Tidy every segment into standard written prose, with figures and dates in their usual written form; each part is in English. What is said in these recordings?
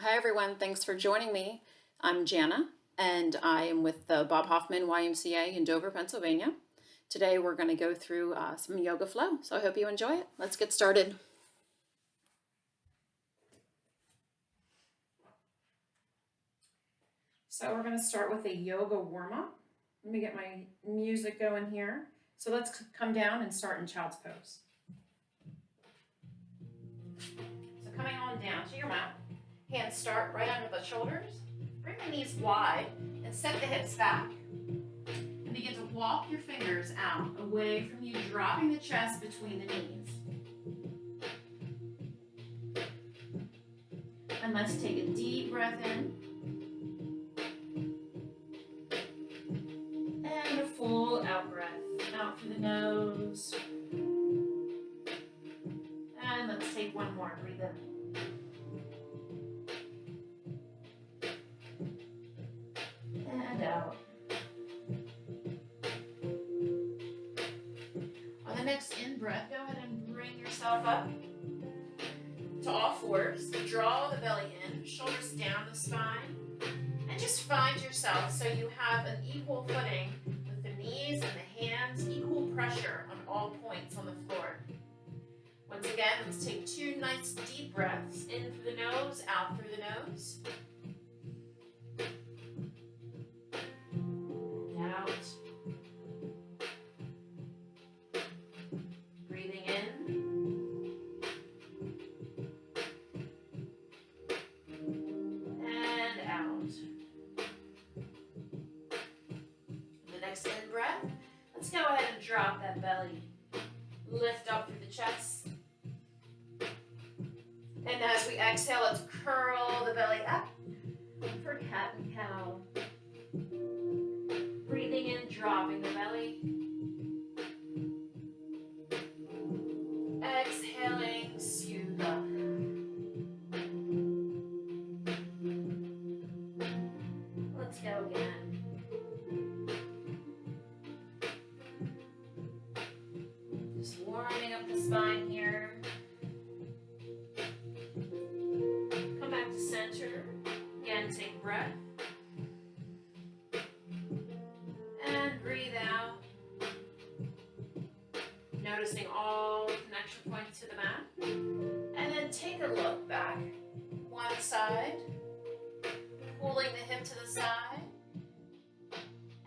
Hi everyone, thanks for joining me. I'm Jana and I am with the Bob Hoffman YMCA in Dover, Pennsylvania. Today we're going to go through some yoga flow, so I hope you enjoy it. Let's get started. So we're going to start with a yoga warm-up. Let me get my music going here. So let's come down and start in child's pose. So coming on down to your mat. Hands start right under the shoulders. Bring the knees wide and set the hips back. And begin to walk your fingers out away from you, dropping the chest between the knees. And let's take a deep breath in. And a full out breath. Out through the nose. And let's take one more. Breathe in. And out. On the next in-breath, go ahead and bring yourself up to all fours. Draw the belly in, shoulders down the spine, and just find yourself so you have an equal footing with the knees and the hands, equal pressure on all points on the floor. Once again, let's take 2 nice deep breaths in through the nose, out through the nose. And out. Breathing in. And out. The next in breath, let's go ahead and drop that belly. Lift up through the chest. And as we exhale, let's curl the belly up for cat and cow. Breathing in, dropping the belly. Exhaling, scoop up. Let's go again. Just warming up the spine here. Come back to center. Again, take a breath. And breathe out. Noticing all connection points to the mat. And then take a look back. One side. Pulling the hip to the side.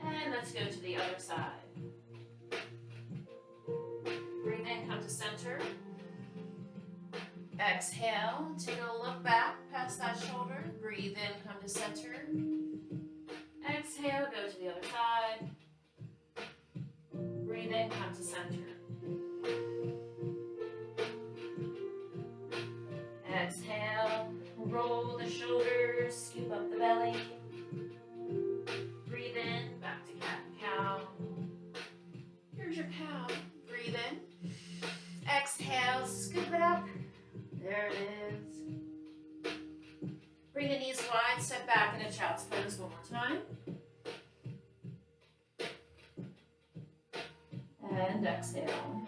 And let's go to the other side. Breathe in, come to center. Exhale, take a look back past that shoulder. Breathe in, come to center. Exhale, go to the other side. Breathe in, come to center. Exhale, roll the shoulders, scoop up the belly. Breathe in, back to cat and cow. Here's your cow. Breathe in. Exhale, scoop it up. There it is. Bring the knees wide, step back into child's pose one more time. And exhale.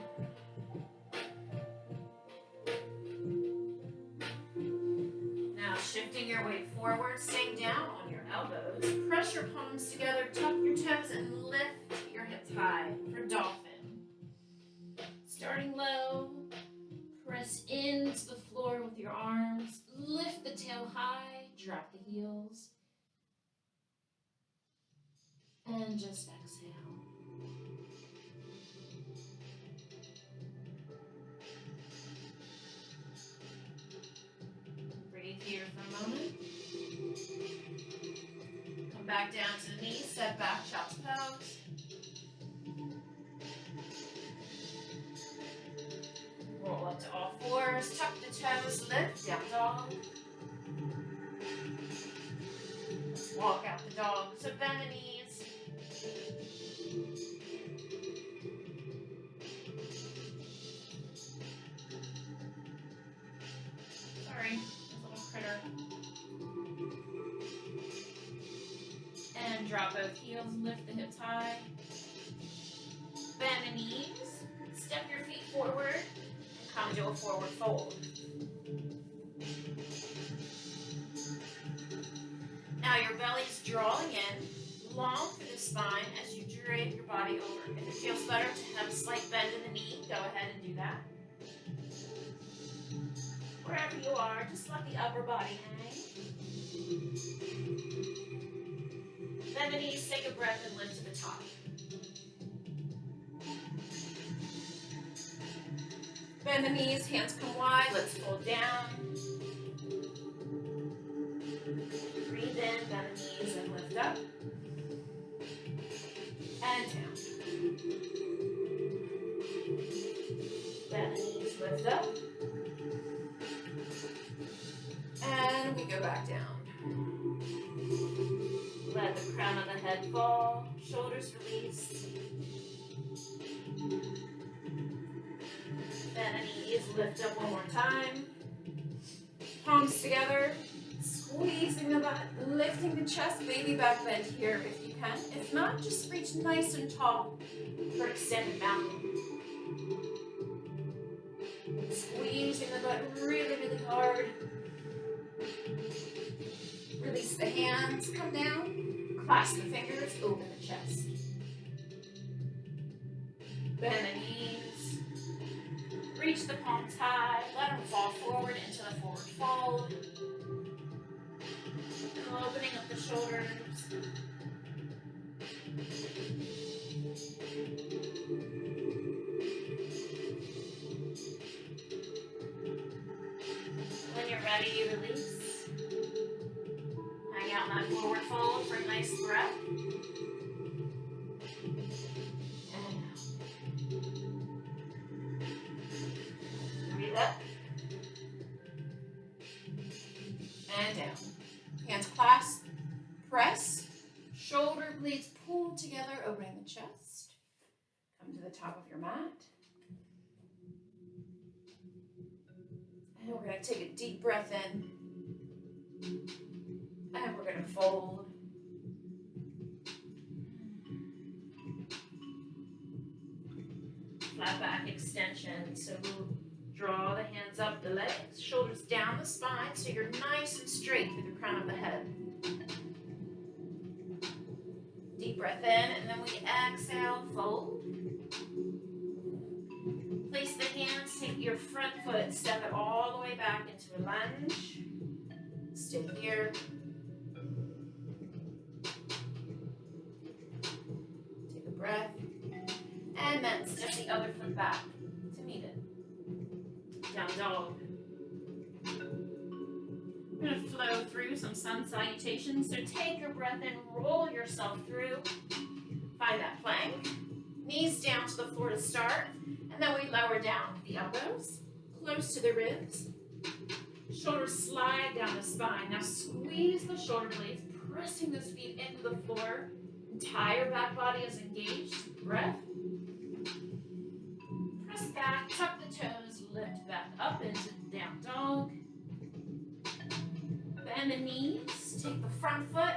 Now shifting your weight forward, staying down on your elbows. Press your palms together, tuck your toes, and lift your hips high for dolphin. Starting low, press into the floor with your arms. Lift the tail high, drop the heels. And just exhale. Breathe here for a moment. Come back down to the knees, step back, child's pose. Roll up to all fours, tuck the toes, lift, down dog. Let's walk out the dog, so bend the knees. Sorry, little critter. And drop both heels, lift the hips high. Bend the knees, step your feet forward, and come to a forward fold. belly's drawing in, long through the spine as you drape your body over. If it feels better to have a slight bend in the knee, go ahead and do that. Wherever you are, just let the upper body hang. Bend the knees, take a breath, and lift to the top. Bend the knees, hands come wide, let's fold down. Breathe in, bend the knees, and lift up. And down. Bend the knees, lift up. And we go back down. Let the crown of the head fall, shoulders release. Bend the knees, lift up one more time. Palms together, squeezing the butt, lifting the chest, baby back bend here if you can. If not, just reach nice and tall for extended mountain. Squeezing the butt really, really hard. Release the hands, come down, clasp the fingers, open the chest. Bend the knees, reach the palms high, let them fall forward into the forward fold. And opening up the shoulders. When you're ready, release. Hang out in that forward fold for a nice breath. And out. Breathe up. And down. Hands clasp, press, shoulder blades pull together, opening the chest. Come to the top of your mat. And we're going to take a deep breath in. And we're going to fold. Flat back extension. So we'll draw the hands up the legs, shoulders down the spine so you're nice and straight through the crown of the head. Deep breath in, and then we exhale, fold. Place the hands, take your front foot, step it all the way back into a lunge. Stay here. Take a breath. And then step the other foot back to meet it. Down dog. We're going to flow through some sun salutations. So take your breath in, roll yourself through. Find that plank. Knees down to the floor to start. And then we lower down the elbows, close to the ribs. Shoulders slide down the spine. Now squeeze the shoulder blades, pressing those feet into the floor. Entire back body is engaged. Breath. Press back, tuck the toes, lift back up into down dog. Bend the knees, take the front foot,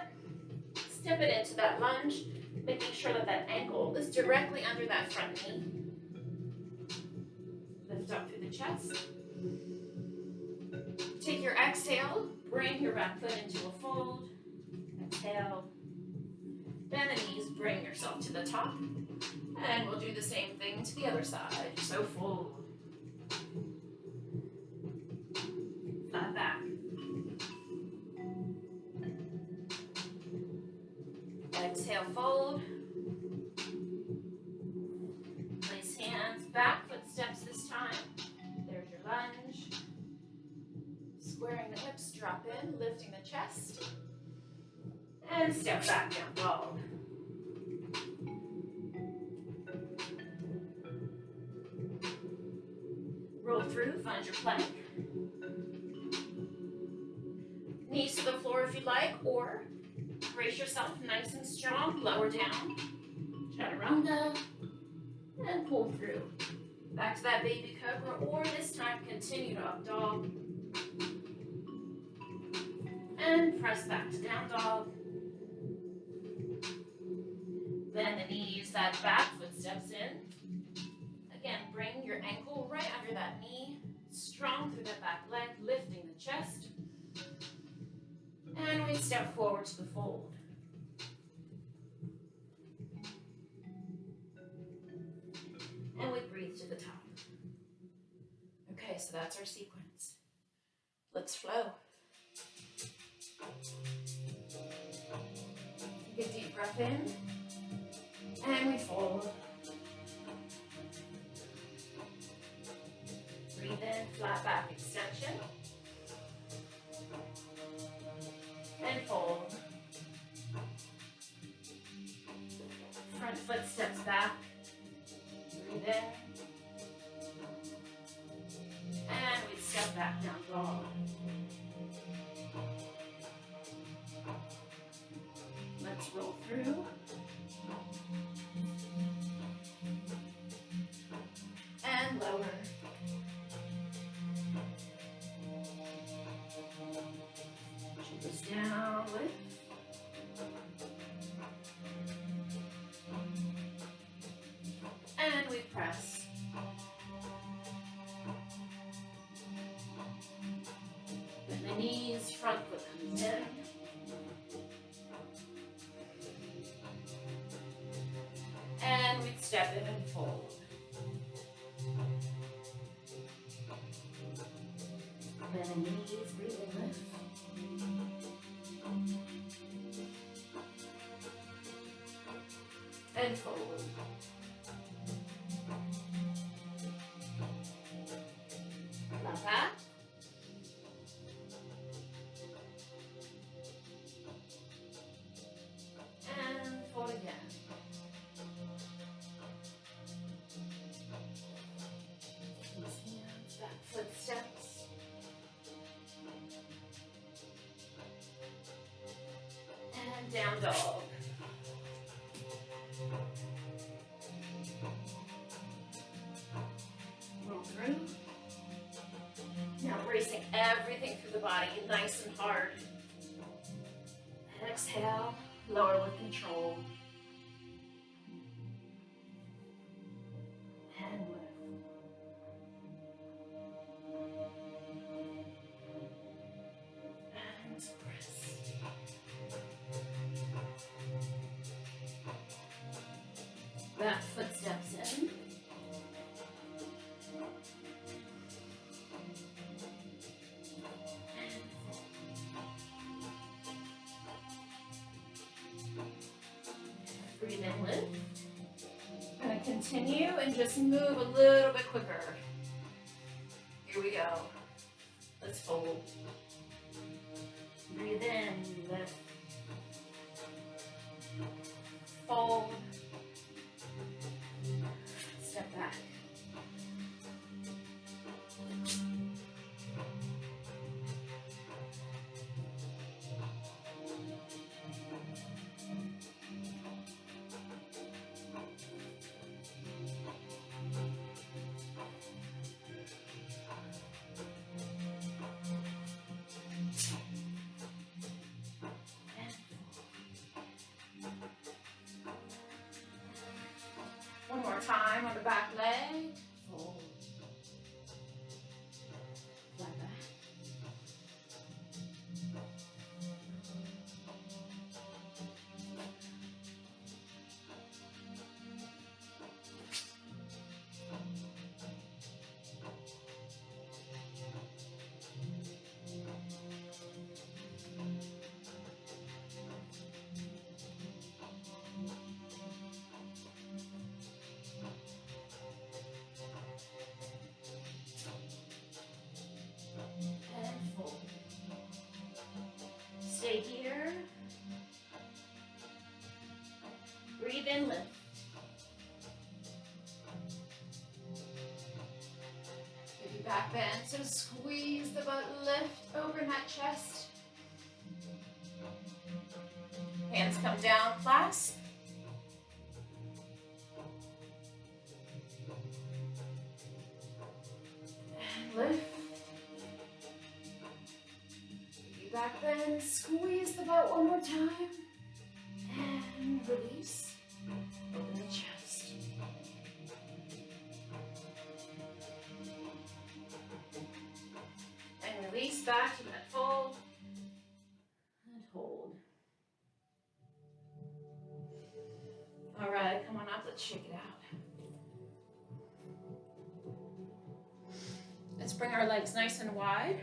step it into that lunge, making sure that that ankle is directly under that front knee. Lift up through the chest. Take your exhale, bring your back foot into a fold. Exhale. Bend the knees, bring yourself to the top. And we'll do the same thing to the other side. So fold. Flat back. Exhale, fold. Place hands back, footsteps this time. There's your lunge. Squaring the hips, drop in, lifting the chest. And step back, down dog. Roll through, find your plank. Knees to the floor if you'd like, or brace yourself nice and strong, lower down. Chaturanga, and pull through. Back to that baby cobra, or this time continue to up dog. And press back to down dog. Bend the knees, that back foot steps in. Again, bring your ankle right under that knee, strong through that back leg, lifting the chest. And we we step forward to the fold. And we breathe to the top. Okay, so that's our sequence. Let's flow. Take a deep breath in. And we fold. Breathe in, flat back extension. And fold. Front foot steps back. Breathe in. And we step back down dog. Let's roll through. And lower. Shoulders down, lift. And we press. Bend the knees, front foot comes in. And we'd step in and fold. Bend the knees, breathe and lift. And fold. Flat back. And fold again. These hands, back foot steps. And down dog. Roll through. Now bracing everything through the body, nice and hard. And exhale, lower with control. And lift. And press. Back foot steps in. Breathe in, lift. Gonna continue and just move a little bit quicker. Here we go. Let's fold. Breathe in, lift. Fold. Step back. One more time on the back leg. Fold. Flat back. And fold. Stay here. Breathe in, lift. Give your back bend, so squeeze the butt, lift, open that chest. Hands come down, clasp. And lift. Back bend, squeeze the butt one more time, and release, open the chest. And release back to that fold, and hold. let's shake it out. Let's bring our legs nice and wide.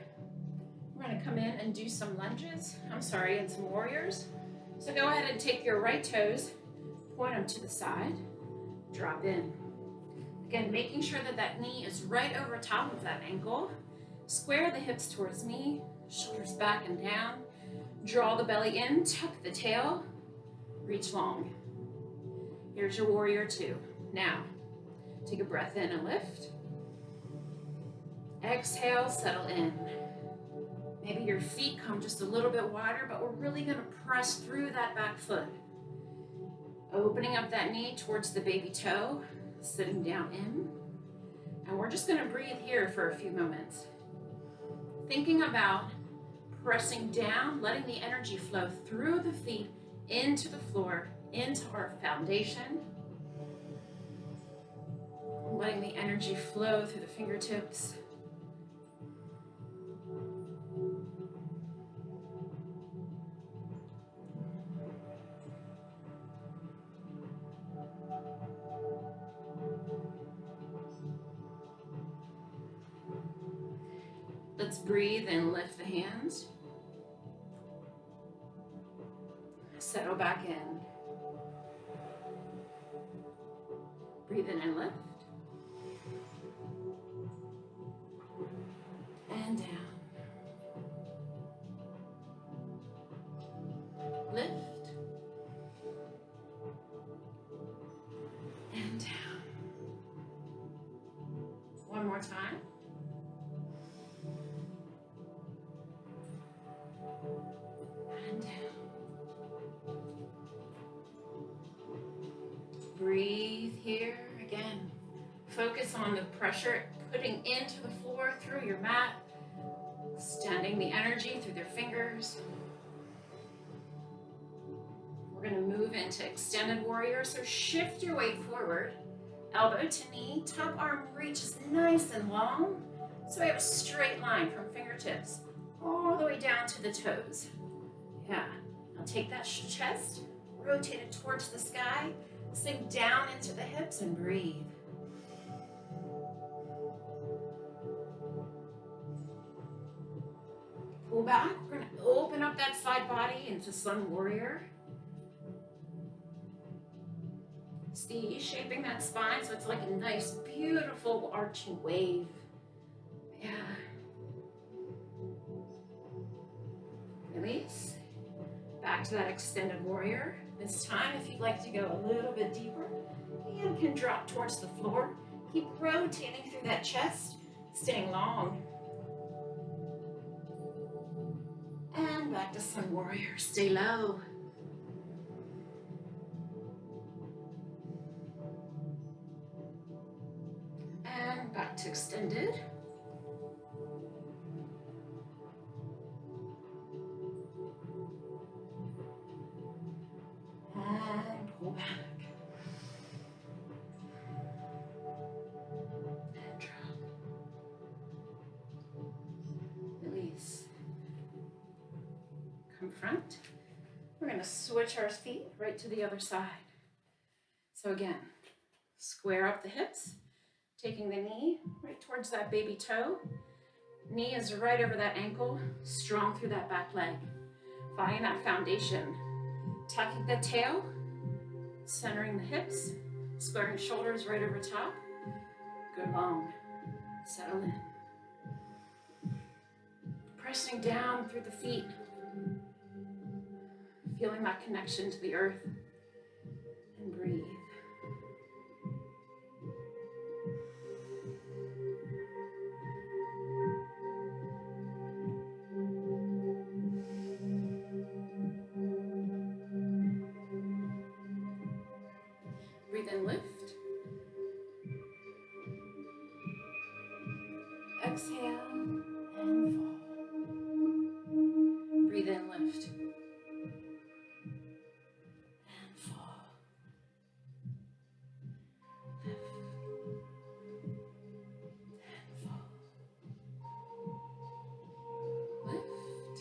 We're going to come in and do some lunges. And some warriors. So go ahead and take your right toes, point them to the side, drop in. Again, making sure that that knee is right over top of that ankle. Square the hips towards me, shoulders back and down. Draw the belly in, tuck the tail, reach long. Here's your warrior two. Now, take a breath in and lift. Exhale, settle in. Maybe your feet come just a little bit wider, but we're really gonna press through that back foot. Opening up that knee towards the baby toe, sitting down in. And we're just gonna breathe here for a few moments. Thinking about pressing down, letting the energy flow through the feet, into the floor, into our foundation. Letting the energy flow through the fingertips. Let's breathe and lift the hands. Settle back in. Breathe in and lift. And down. Lift. And down. One more time. And down. Breathe here again. Focus on the pressure putting into the floor through your mat, extending the energy through their fingers. We're going to move into extended warrior. So shift your weight forward, elbow to knee, top arm reaches nice and long. So we have a straight line from fingertips all the way down to the toes. Yeah, now take that chest, rotate it towards the sky, sink down into the hips and breathe. Pull back, we're gonna open up that side body into sun warrior. See, shaping that spine so it's like a nice, beautiful arching wave. Yeah. Release. Back to that extended warrior. This time, if you'd like to go a little bit deeper, hand can drop towards the floor. Keep rotating through that chest, staying long. And back to sun warrior, stay low. And back to extended. And pull back. And drop. Release. Come front. We're going to switch our feet right to the other side. So again, square up the hips, taking the knee right towards that baby toe. Knee is right over that ankle, strong through that back leg. Finding that foundation. Tucking the tail, centering the hips, squaring shoulders right over top. Good long. Settle in. Pressing down through the feet. Feeling that connection to the earth. And breathe. Breathe in, lift. Exhale and fall. Breathe in, lift. And fall. Lift. And fall. Lift.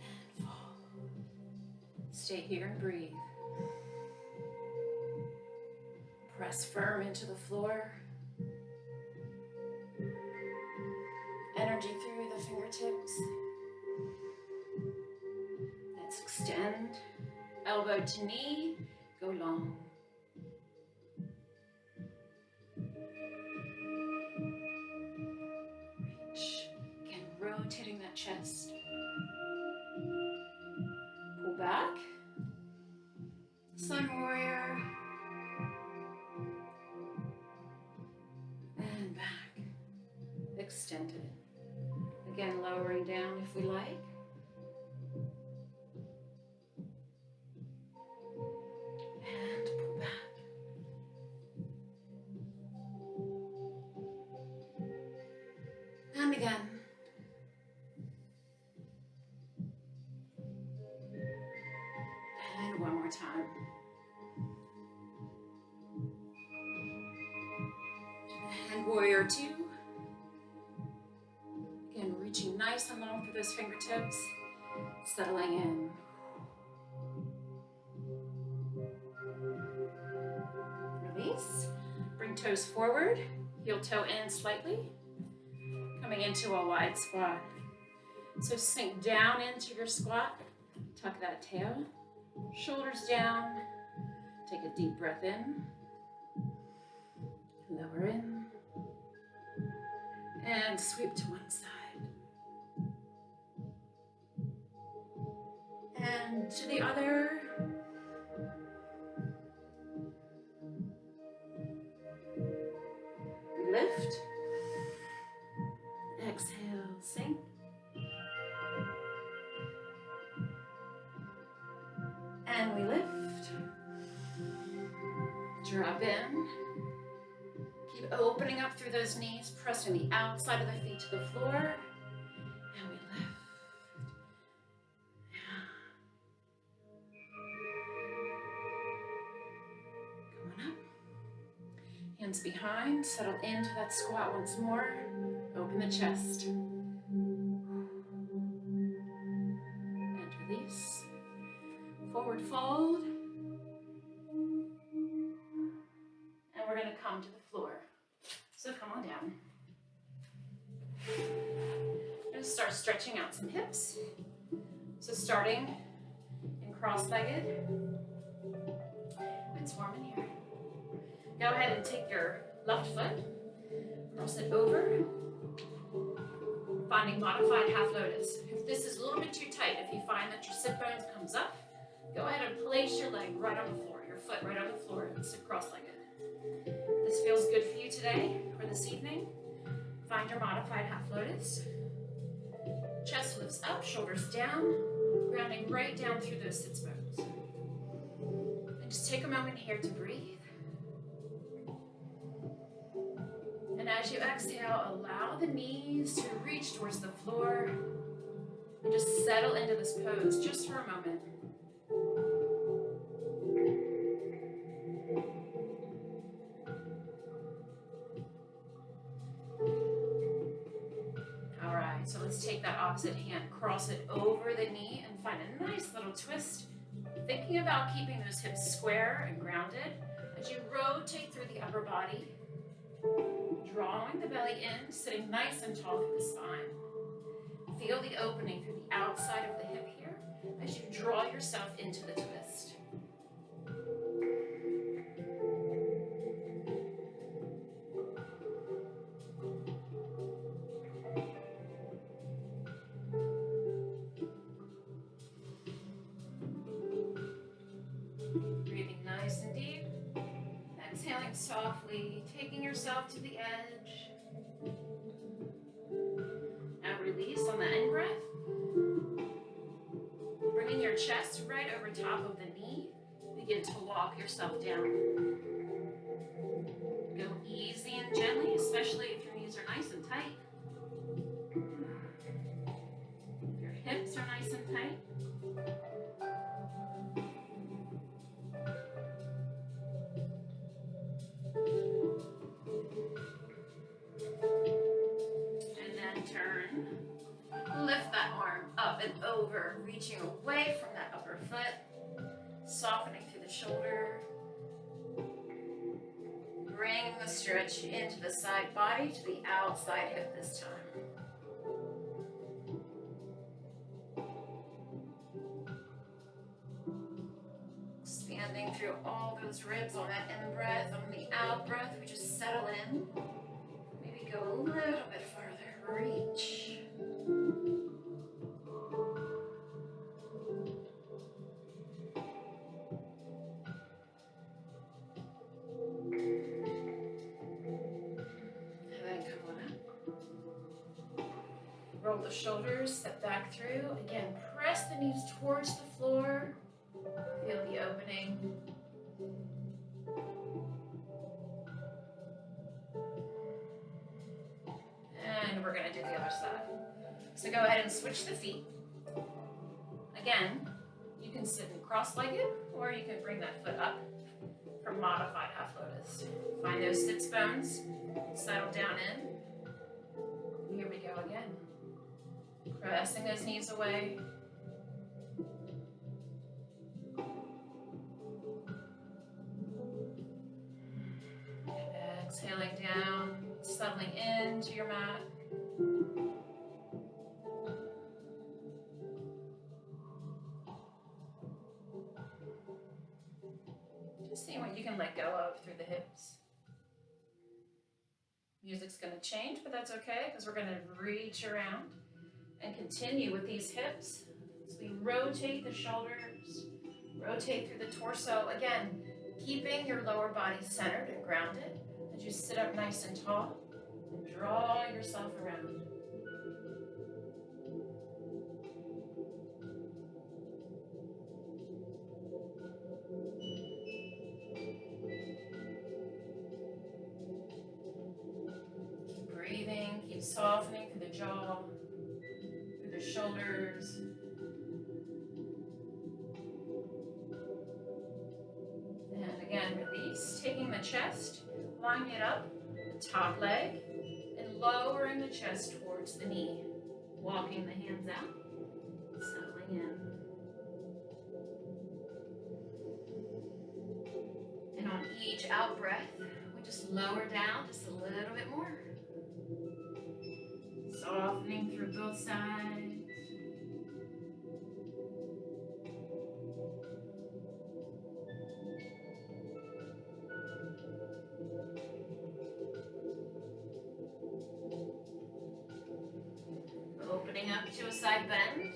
And fall. Stay here and breathe. Press firm into the floor. Energy through the fingertips. Let's extend. Elbow to knee, go long. Reach. Again, rotating that chest. Pull back. Sun warrior. And back. Extended. Again, lowering down if we like. And pull back. And again. And one more time. And warrior two. Again, reaching nice and long through those fingertips, settling in. Release. Bring toes forward, heel toe in slightly. Coming into a wide squat. So sink down into your squat, tuck that tail, shoulders down, take a deep breath in, lower in, and sweep to one side. And to the other. Lift. Exhale, sink. And we lift. Drop in. Keep opening up through those knees, pressing the outside of the feet to the floor. And we lift. Going up. Hands behind, settle into that squat once more. Open the chest. And release. Forward fold. And we're going to come to the floor. So come on down. I'm going to start stretching out some hips. So starting in cross-legged. It's warm in here. Go ahead and take your left foot, cross it over, finding modified half lotus. If this is a little bit too tight, if you find that your sit bones comes up, go ahead and place your leg right on the floor, your foot right on the floor, and sit cross-legged. If this feels good for you today or this evening, find your modified half lotus. Chest lifts up, shoulders down, grounding right down through those sits bones. And just take a moment here to breathe. And as you exhale, allow the knees to reach towards the floor and just settle into this pose just for a moment. All right, so let's take that opposite hand, cross it over the knee and find a nice little twist. Thinking about keeping those hips square and grounded as you rotate through the upper body. Drawing the belly in, sitting nice and tall through the spine. Feel the opening through the outside of the hip here as you draw yourself into the twist. Breathing nice and deep. Exhaling softly, taking yourself to the edge. Now release on the in breath. Bringing your chest right over top of the knee. Begin to walk yourself down. Go easy and gently, especially if your knees are nice and tight. If your hips are nice and tight. Turn, lift that arm up and over, reaching away from that upper foot, softening through the shoulder. bring the stretch into the side body to the outside hip this time. Expanding through all those ribs on that in-breath. On the out-breath, we just settle in. Maybe go a little bit farther. Reach. Roll the shoulders, step back through. Again, press the knees towards the floor. Feel the opening. And we're going to do the other side. So go ahead and switch the feet. Again, you can sit in cross-legged or you can bring that foot up for modified half lotus. Find those sits bones, settle down in. Here we go again. Pressing those knees away. Exhaling down, settling into your mat. Just seeing what you can let go of through the hips. Music's going to change, but that's okay because we're going to reach around and continue with these hips. So we rotate the shoulders, rotate through the torso. Again, keeping your lower body centered and grounded as you sit up nice and tall and draw yourself around. Keep breathing, keep softening through the jaw, through the shoulders. And again, release, taking the chest, lining it up, the top leg, and lowering the chest towards the knee. Walking the hands out, settling in. And on each out breath, we just lower down just a little bit more. Softening through both sides. Opening up to a side bend.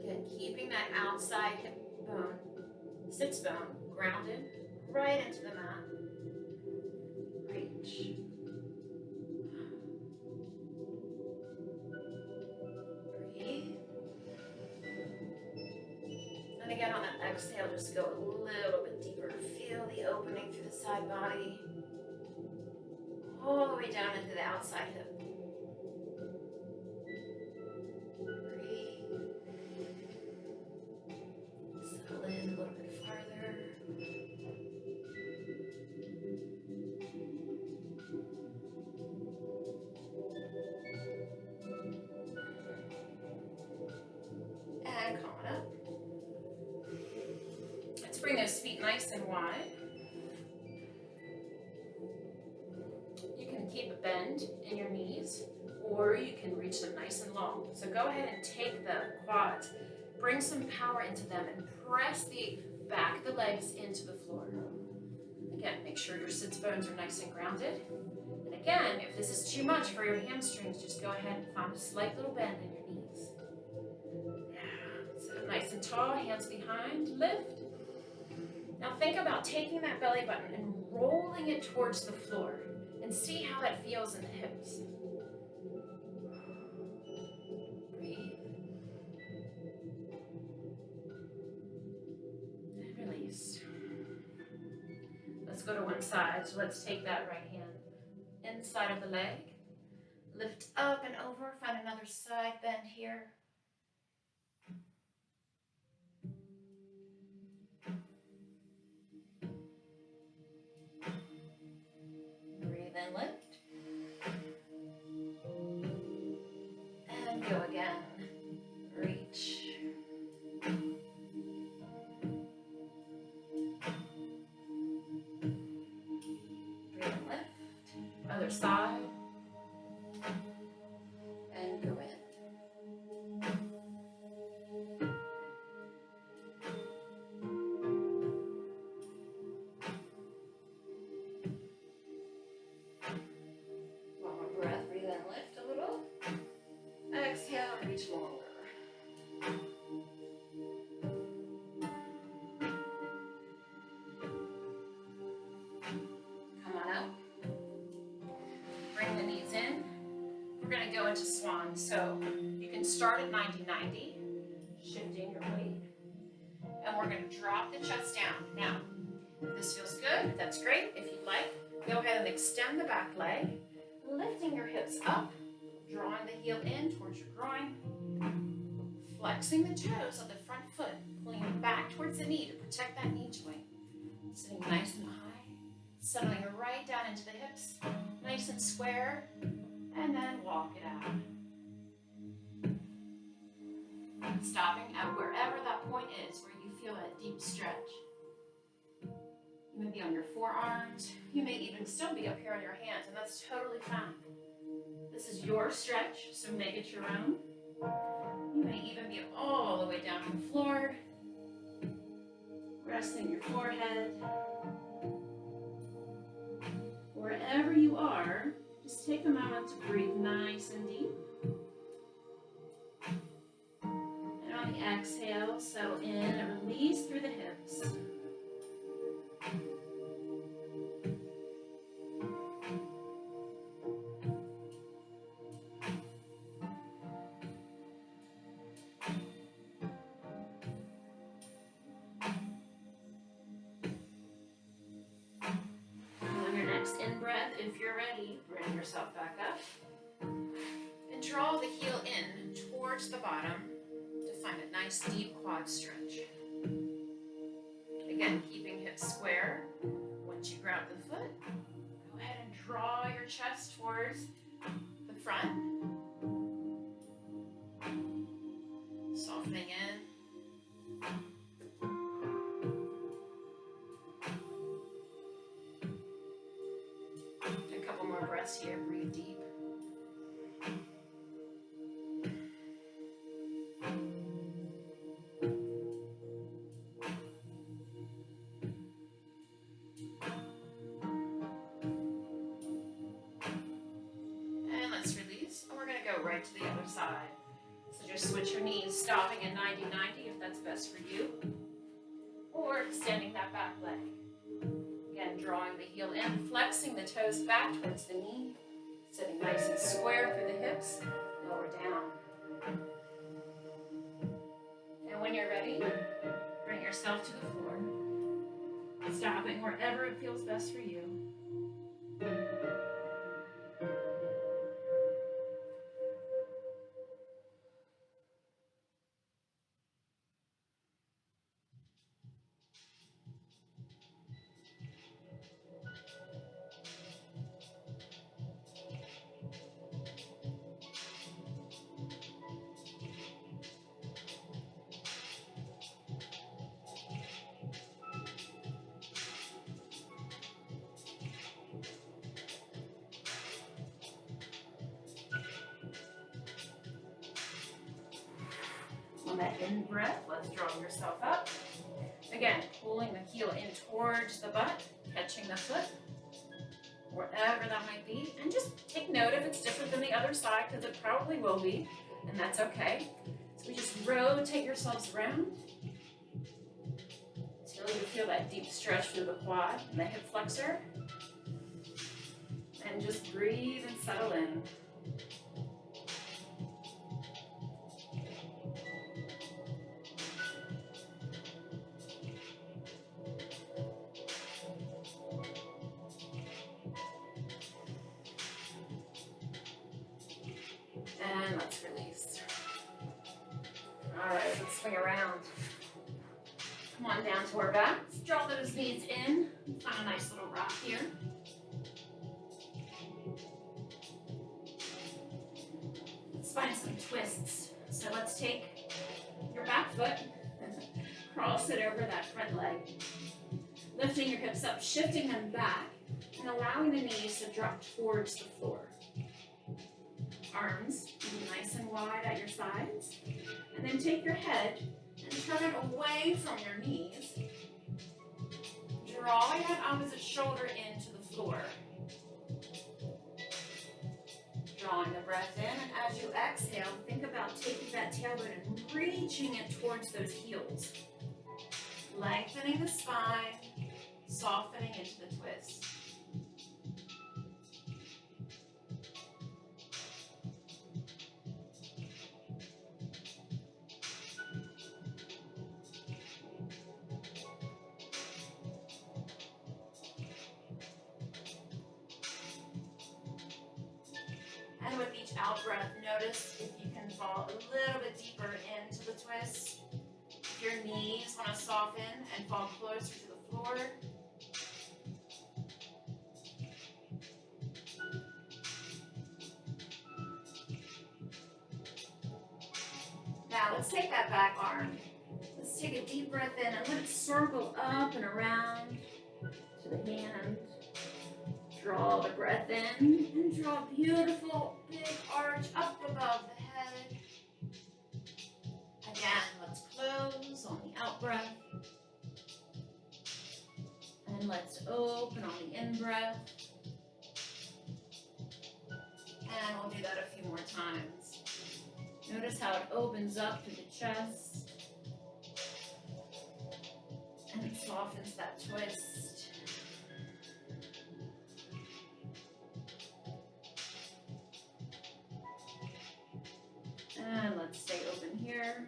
Again, keeping that outside hip bone, sits bone, grounded right into the mat. Reach. Breathe. And again, on that exhale, just go a little bit deeper. Feel the opening through the side body. All the way down into the outside hip. Breathe. Settle in a little bit farther. And come on up. Let's bring those feet nice and wide. Keep a bend in your knees, or you can reach them nice and long. So go ahead and take the quads, bring some power into them, and press the back of the legs into the floor. Again, make sure your sits bones are nice and grounded. And again, if this is too much for your hamstrings, just go ahead and find a slight little bend in your knees. Sit up nice and tall, hands behind, lift. Now think about taking that belly button and rolling it towards the floor. And see how that feels in the hips. Breathe. And release. Let's go to one side. So let's take that right hand inside of the leg. Lift up and over. Find another side bend here. And lift. And go again. Reach. Swan. So you can start at 90-90, shifting your weight. And we're going to drop the chest down. Now, if this feels good, that's great. If you'd like, go ahead and extend the back leg, lifting your hips up, drawing the heel in towards your groin, flexing the toes of the front foot, pulling it back towards the knee to protect that knee joint. Sitting nice and high, settling right down into the hips, nice and square, and then walk it out. Stopping at wherever that point is where you feel that deep stretch. You may be on your forearms, you may even still be up here on your hands, and that's totally fine. This is your stretch, so make it your own. You may even be all the way down on the floor, resting your forehead. Wherever you are, just take a moment to breathe nice and deep. And on the exhale, settle in and release through the hips. In-breath, if you're ready, bring yourself back up and draw the heel in towards the bottom to find a nice deep quad stretch. Again, keeping hips square. Once you grab the foot, go ahead and draw your chest towards the front. Softening in. Breaths here, breathe deep. And let's release. And we're going to go right to the other side. So just switch your knees, stopping at 90-90 if that's best for you. Or extending that back leg. Again, drawing the heel in, flexing the toes back towards the knee, sitting nice and square through the hips, lower down. And when you're ready, bring yourself to the floor, stopping wherever it feels best for you. On that in-breath, let's draw yourself up. Again, pulling the heel in towards the butt, catching the foot, wherever that might be. And just take note if it's different than the other side, because it probably will be, and that's okay. So we just rotate yourselves around until you feel that deep stretch through the quad and the hip flexor. And just breathe and settle in. And let's release. All right, let's swing around. Come on down to our backs. Draw those knees in. Find a nice little rock here. Let's find some twists. So let's take your back foot, cross it over that front leg. Lifting your hips up, shifting them back, and allowing the knees to drop towards the floor. Arms nice and wide at your sides. And then take your head and turn it away from your knees. Drawing that opposite shoulder into the floor. Drawing the breath in, and as you exhale, think about taking that tailbone and reaching it towards those heels. Lengthening the spine, softening into the twist. each out breath, notice if you can fall a little bit deeper into the twist. If your knees want to soften and fall closer to the floor. Now let's take that back arm. Let's take a deep breath in and let it circle up and around to the hand. Draw the breath in and draw a beautiful big arch up above the head. Again, let's close on the out breath. And let's open on the in breath. And we'll do that a few more times. Notice how it opens up to the chest. And it softens that twist. And let's stay open here.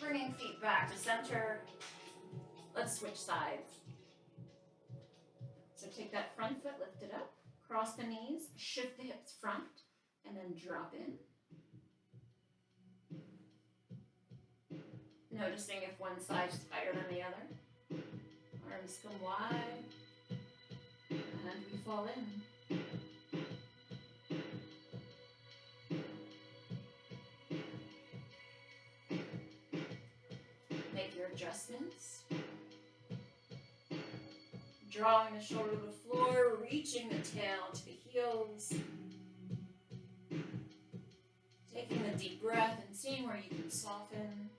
Bringing feet back to center. Let's switch sides. So take that front foot, lift it up, cross the knees, shift the hips front, and then drop in. Noticing if one side is higher than the other. Arms come wide, and we fall in. Make your adjustments. Drawing the shoulder to the floor, reaching the tail to the heels. Taking a deep breath and seeing where you can soften.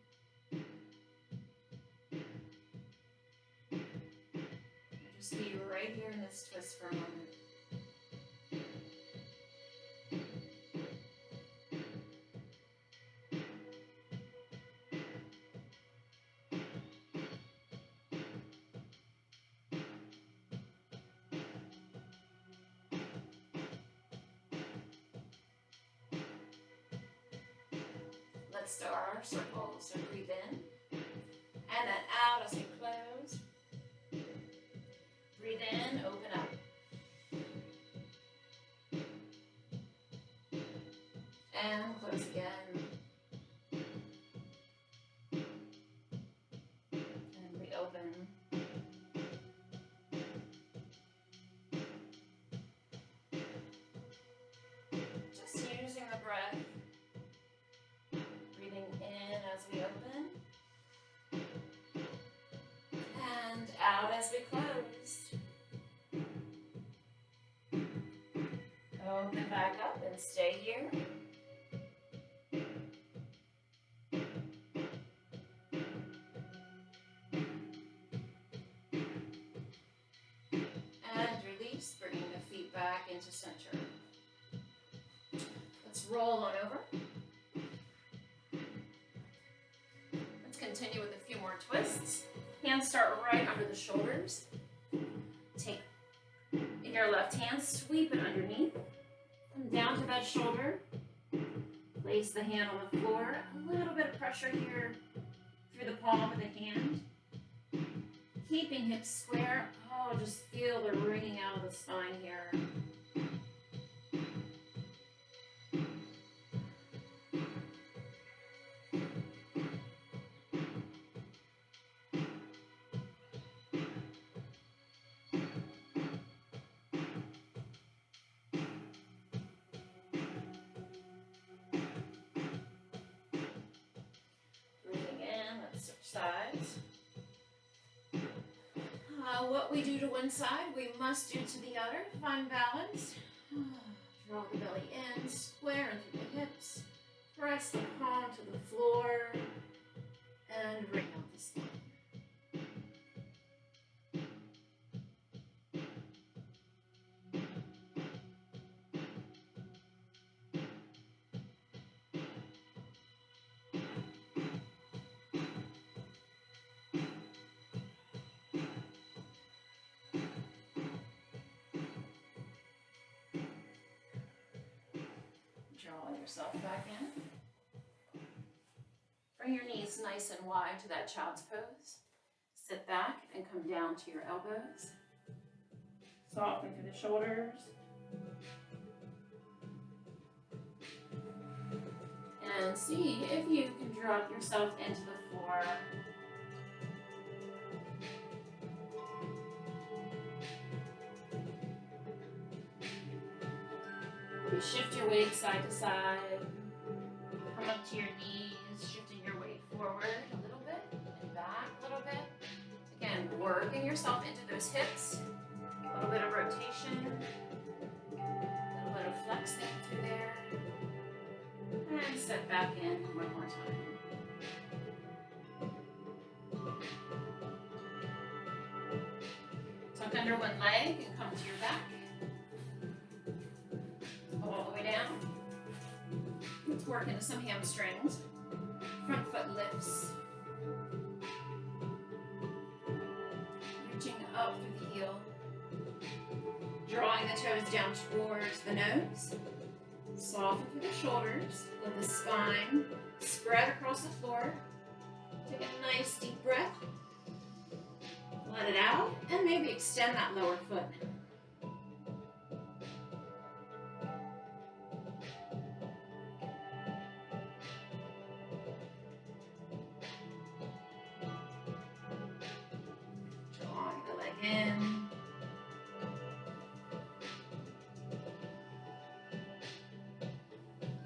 Just be right here in this twist for a moment. Let's start our circle. So breathe in and then out as we close. Breathe in, open up. And close again. And reopen. Just using the breath. Breathing in as we open. And out as we close. Open back up and stay here. And release, bringing the feet back into center. Let's roll on over. Let's continue with a few more twists. Hands start right under the shoulders. Take your left hand, sweep it underneath. Come down to that shoulder. Place the hand on the floor. A little bit of pressure here through the palm of the hand. Keeping hips square. Oh, just feel the ringing out of the spine here. Sides. What we do to one side, we must do to the other. Find balance. Draw the belly in, square into the hips. Press the palm to the floor, and bring out the spine. Draw yourself back in. Bring your knees nice and wide to that child's pose. Sit back and come down to your elbows. Soften through the shoulders. And see if you can drop yourself into the floor. Shift your weight side to side. Come up to your knees, shifting your weight forward a little bit and back a little bit. Again, working yourself into those hips. A little bit of rotation. A little bit of flexing through there. And step back in one more time. Tuck under one leg and come to your back. All the way down. Let's work into some hamstrings. Front foot lifts. Reaching up through the heel. Drawing the toes down towards the nose. Soften through the shoulders. Let the spine spread across the floor. Take a nice deep breath. Let it out and maybe extend that lower foot. Drawing the leg in.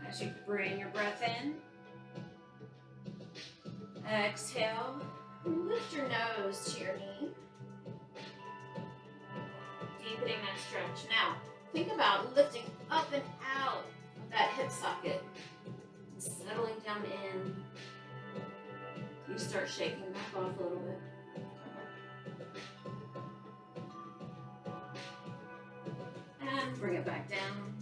As you bring your breath in, exhale, lift your nose to your knee. Deepening that stretch. Now, think about lifting up and out of that hip socket. And settling down in. You start shaking back off a little bit. And bring it back down.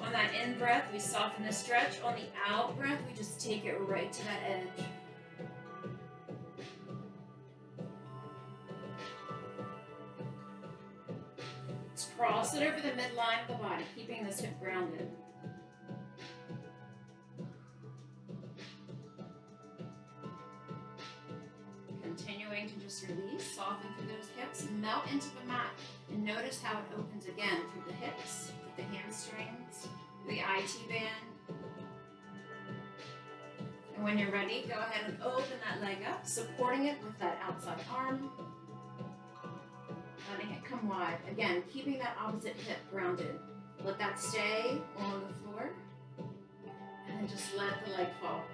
On that in breath, we soften the stretch. On the out breath, we just take it right to that edge. Let's cross it over the midline of the body, keeping this hip grounded. Continuing to just release, soften through those hips, melt into the mat, and notice how it opens again through the hips, through the hamstrings, the IT band. And when you're ready, go ahead and open that leg up, supporting it with that outside arm. Letting it come wide. Again, keeping that opposite hip grounded. Let that stay on the floor. And then just let the leg fall.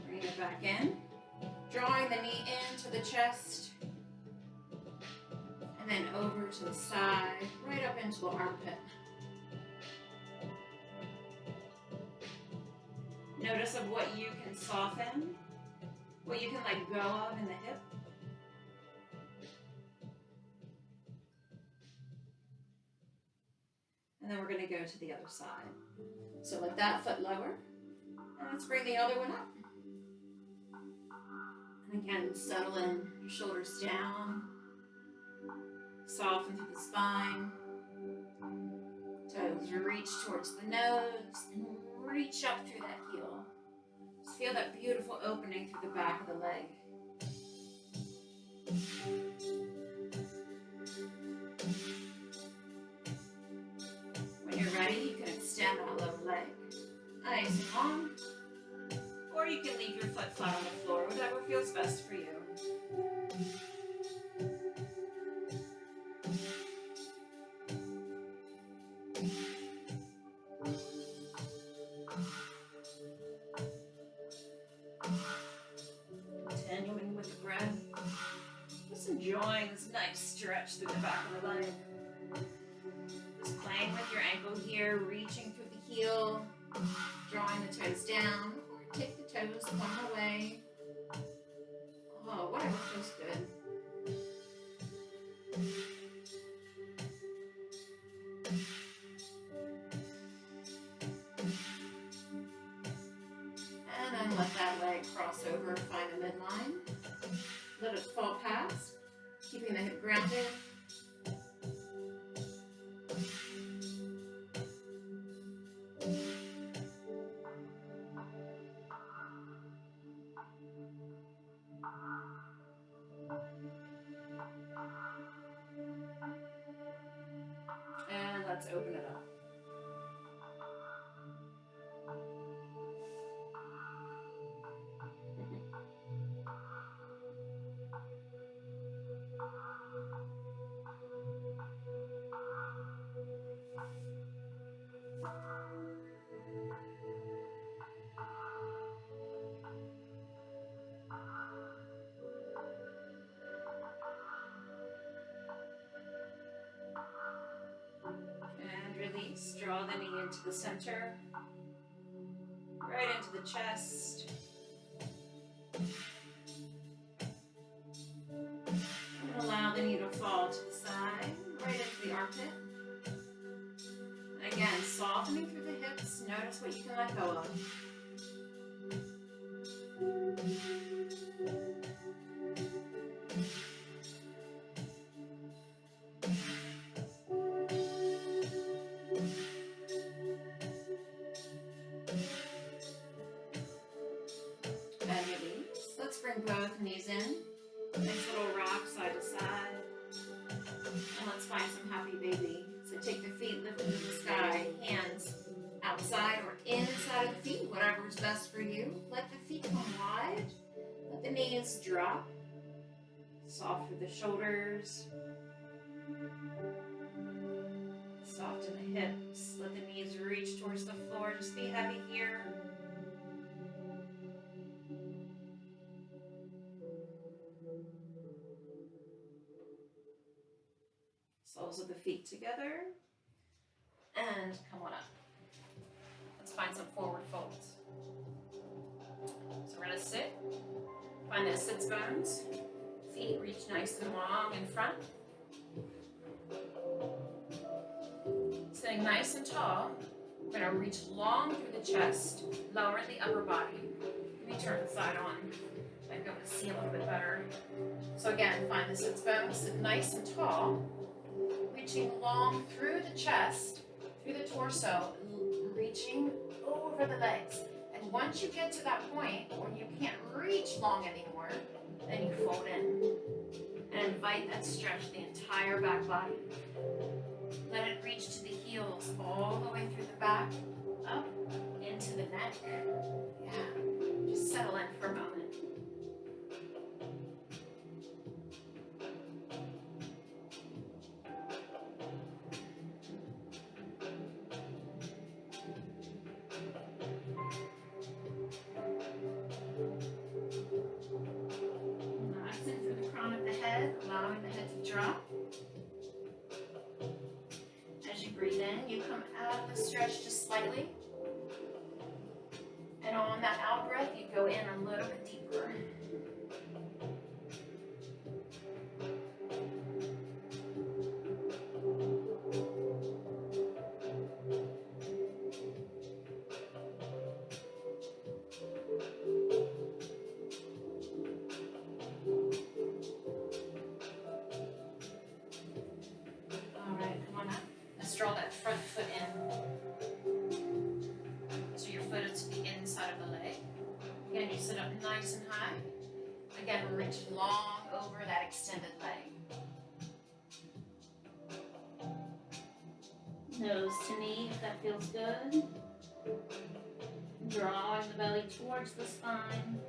Bring it back in. Drawing the knee into the chest. And then over to the side, right up into the armpit. Notice of what you can soften, what you can let go of in the hip. And then we're going to go to the other side. So let that foot lower. And let's bring the other one up. And again, settle in, shoulders down. Soften through the spine. Toes reach towards the nose and reach up through that heel. Just feel that beautiful opening through the back of the leg. When you're ready, you can extend that lower leg. Nice and long. Or you can leave your foot flat on the floor, whatever feels best for you. Continuing with the breath. Just enjoying this nice stretch through the back of the leg. Just playing with your ankle here, reaching through the heel, drawing the toes down, or take the toes one away. Oh, whatever feels good. And then let that leg cross over and find the midline. Let it fall past, keeping the hip grounded. let's open it up. And release, draw the knee into the center, right into the chest. And allow the knee to fall to the side, right into the armpit. And again, softening through the hips, notice what you can let go of. And release. Let's bring both knees in. Nice little rock side to side. And let's find some happy baby. So take the feet, lift them to the sky, hands outside or inside of the feet, whatever's best for you. Let the feet come wide. Let the knees drop. Soft through the shoulders. Soften the hips. Let the knees reach towards the floor. Just be heavy here. Soles of the feet together. And come on up. Let's find some forward folds. So we're going to sit. Find those sits bones. Feet reach nice and long in front. Sitting nice and tall, we're going to reach long through the chest, lower the upper body. Let me turn the side on. Might be able to see a little bit better. So again, find the sits bones, sit nice and tall, reaching long through the chest, through the torso, reaching over the legs. And once you get to that point where you can't reach long anymore, then you fold in and invite that stretch the entire back body. Let it reach to the heels all the way through the back, up into the neck. Yeah, just settle in for a moment. Allowing the head to drop. As you breathe in, you come out of the stretch just slightly. And on that out breath, you go in a little bit deeper. Draw that front foot in. So your foot is to the inside of the leg. Again, you sit up nice and high. Again, reach long over that extended leg. Nose to knee, if that feels good. Drawing the belly towards the spine.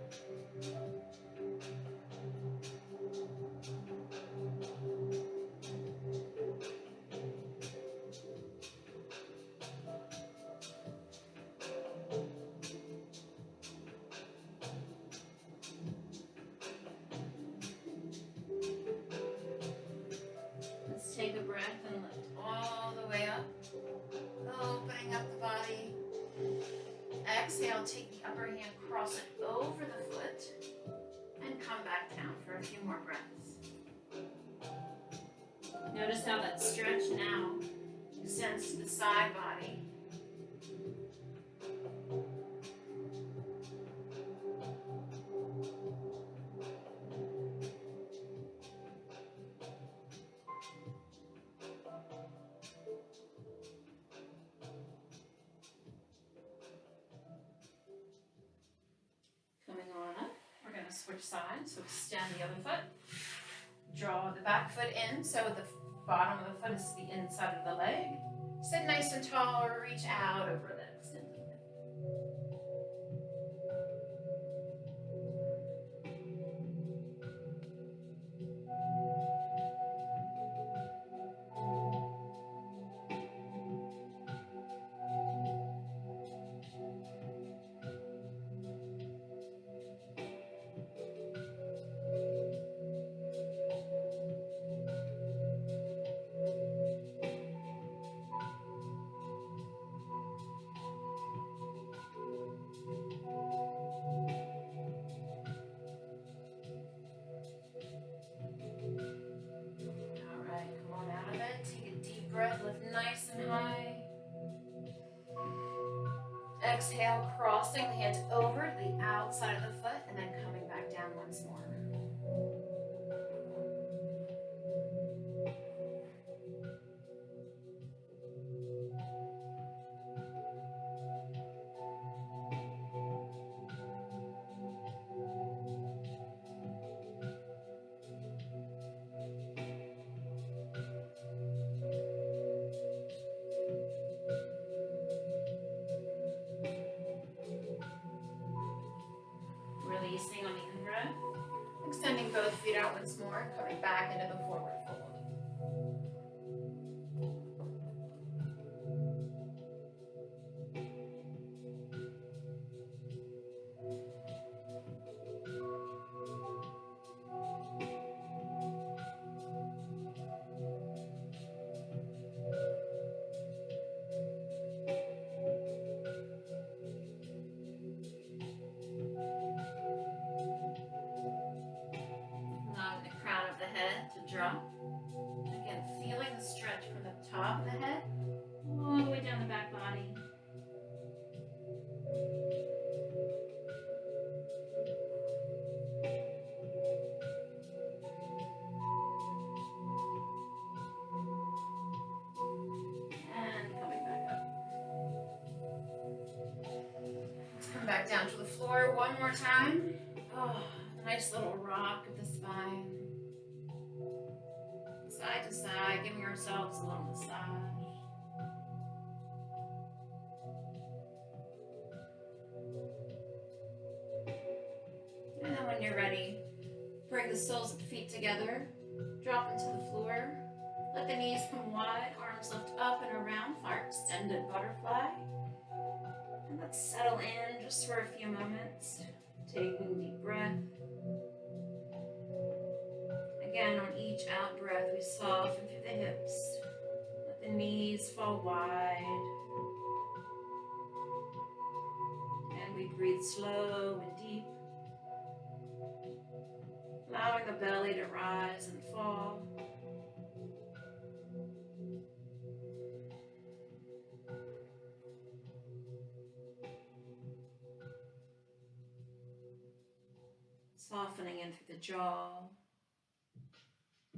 Take a breath and lift all the way up, opening up the body. Exhale, take the upper hand, cross it over the foot, and come back down for a few more breaths. Notice how that stretch now extends to the side body. Switch sides, so extend the other foot. Draw the back foot in, so the Bottom of the foot is the inside of the leg. Sit nice and tall or reach out over the extended leg. Breath, lift nice and high. Exhale, crossing the hands over to the outside of the foot and then coming back down once more. Releasing on the in-breath. Extending both feet out once more, coming back into the forward fold. Drop. Again, feeling the stretch from the top of the head all the way down the back body. And coming back up. Let's come back down to the floor one more time. Oh, nice little rock of the spine. Side to side, giving ourselves a little massage. And then when you're ready, bring the soles of the feet together, drop into the floor, let the knees come wide, arms lift up and around for our extended butterfly. And let's settle in just for a few moments, taking a deep breath. Again, on each out breath, we soften through the hips. Let the knees fall wide. And we breathe slow and deep, allowing the belly to rise and fall. Softening in through the jaw,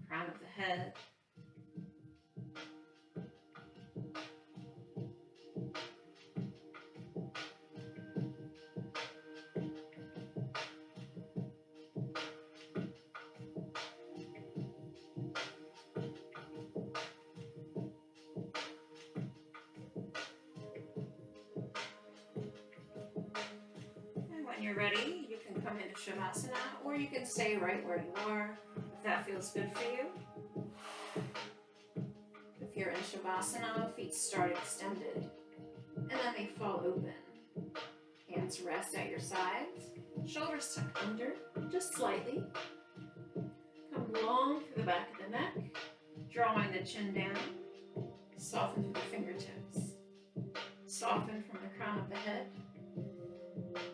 crown of the head. And when you're ready, you can come into Shavasana, or you can stay right where you are, if that feels good for you. If you're in Shavasana, feet start extended, and then they fall open. Hands rest at your sides, shoulders tuck under, just slightly. Come long through the back of the neck, drawing the chin down. Soften through the fingertips. Soften from the crown of the head,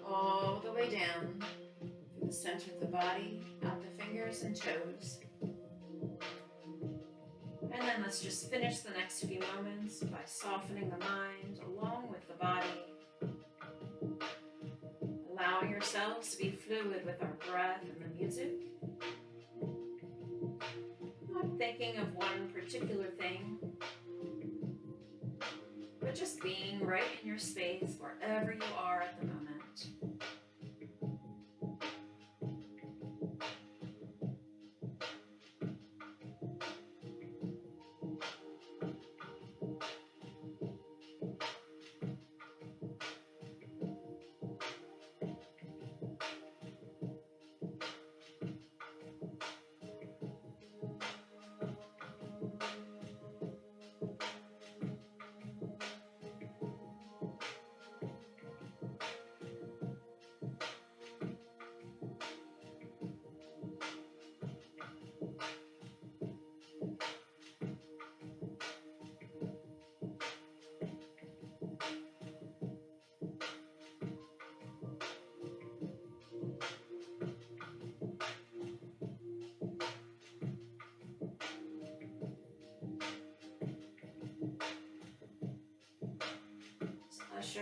all the way down through the center of the body, out the fingers and toes. And then let's just finish the next few moments by softening the mind along with the body. Allowing yourselves to be fluid with our breath and the music. Not thinking of one particular thing, but just being right in your space wherever you are at the moment.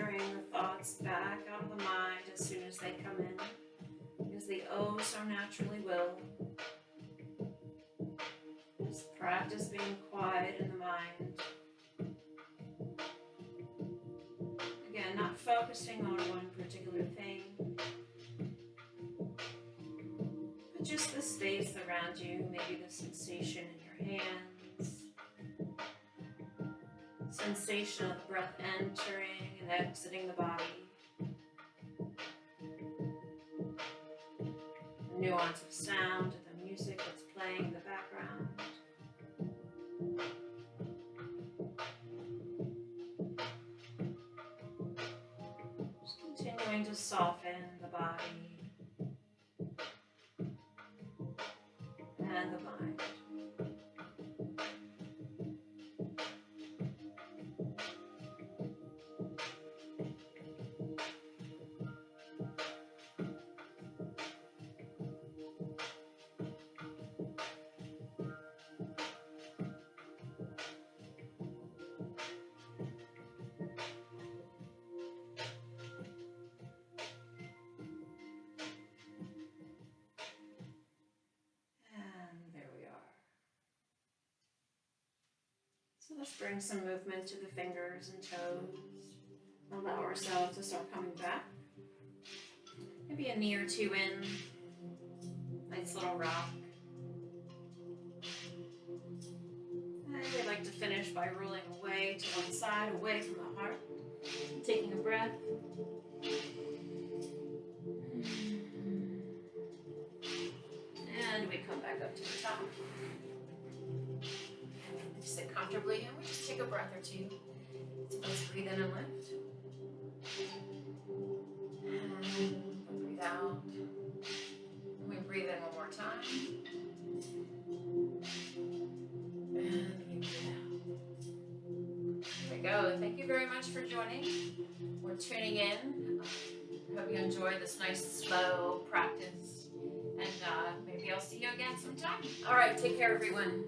ushering the thoughts back out of the mind as soon as they come in, because they oh so naturally will. Just practice being quiet in the mind. Again, not focusing on one particular thing, but just the space around you, maybe the sensation in your hands, sensation of the breath entering and exiting the body, the nuance of sound of the music that's playing in the background. Continuing to soften the body and the mind. So let's bring some movement to the fingers and toes. Allow ourselves to start coming back. Maybe a knee or two in. Nice little rock. And we like to finish by rolling away to one side, away from the heart. Taking a breath. And we come back up to the top. Sit comfortably and we just take a breath or two. So let's breathe in and lift. And breathe out. And we breathe in one more time. And we breathe out. There we go. Thank you very much for joining. We're tuning in. Hope you enjoyed this nice slow practice. And maybe I'll see you again sometime. All right, take care everyone.